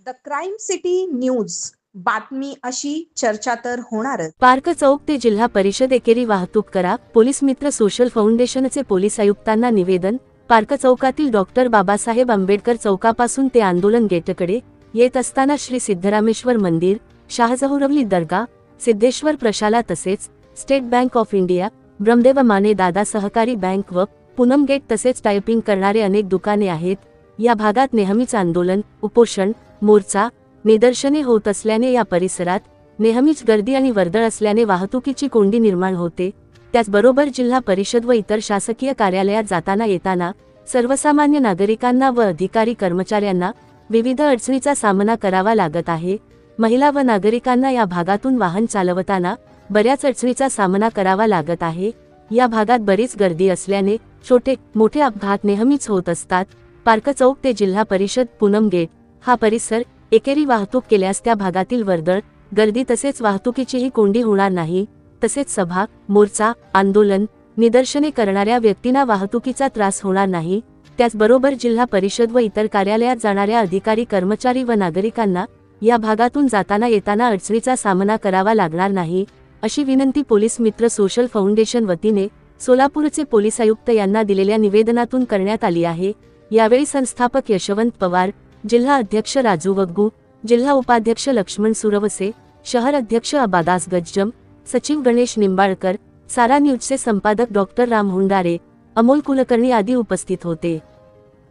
The crime city news बातमी अशी चर्चा तर होणारच। पार्क चौक ते जिल्हा परिषद एकेरी वाहतूक करा। पोलीस मित्र सोशल फाउंडेशनचे पोलीस आयुक्तांना निवेदन। पार्क चौकातील डॉक्टर बाबासाहेब आंबेडकर चौकापासून ते आंदोलन गेटकडे येत असताना श्री सिद्धरामेश्वर मंदिर, शाहजहुरवली दर्गा, सिद्धेश्वर प्रशाला तसेच state bank of India, Brahmadev Mane दादा सहकारी बँक व पूनम गेट तसेच टायपिंग करणारे अनेक दुकाने आहेत। या भागात नेहमीच आंदोलन, उपोषण, मोर्चा, निदर्शने होत असल्याने या परिसरात नेहमीच गर्दी आणि वर्दळ असल्याने वाहतुकीची कोंडी निर्माण होते। त्याचबरोबर जिल्हा परिषद व इतर शासकीय कार्यालयात जाताना येताना सर्वसामान्य नागरिकांना व अधिकारी कर्मचाऱ्यांना विविध अडचणीचा सामना करावा लागत आहे। महिला व नागरिकांना या भागातून वाहन चालवताना बऱ्याच अडचणीचा सामना करावा लागत आहे। या भागात बरीच गर्दी असल्याने छोटे मोठे अपघात नेहमीच होत असतात। पार्क चौक ते जिल्हा परिषद पूनम गेट हा परिसर एकेरी वाहतूक केल्यास त्या भागातील वर्दळ, गर्दी तसेच वाहतुकीचीही कोंडी होणार नाही। तसेच सभा, मोर्चा, आंदोलन, निदर्शने करणाऱ्या व्यक्तींना वाहतुकीचा त्रास होणार नाही। त्याचबरोबर जिल्हा परिषद व इतर कार्यालयात जाणाऱ्या अधिकारी कर्मचारी व नागरिकांना या भागातून जाताना येताना अडचणीचा सामना करावा लागणार नाही, अशी विनंती पोलीस मित्र सोशल फाउंडेशन वतीने सोलापूरचे पोलीस आयुक्त यांना दिलेल्या निवेदनातून करण्यात आली आहे। यावेळी संस्थापक यशवंत पवार, जिल्हा अध्यक्ष राजू वग्गू, जिल्हा उपाध्यक्ष लक्ष्मण सुरवसे, शहर अध्यक्ष अबादास गज्जम, सचिव गणेश निंबाळकर, सारा न्यूजचे संपादक डॉक्टर राम हुंडारे, अमोल कुलकर्णी आदी उपस्थित होते।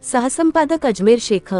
सहसंपादक अजमेर शेख।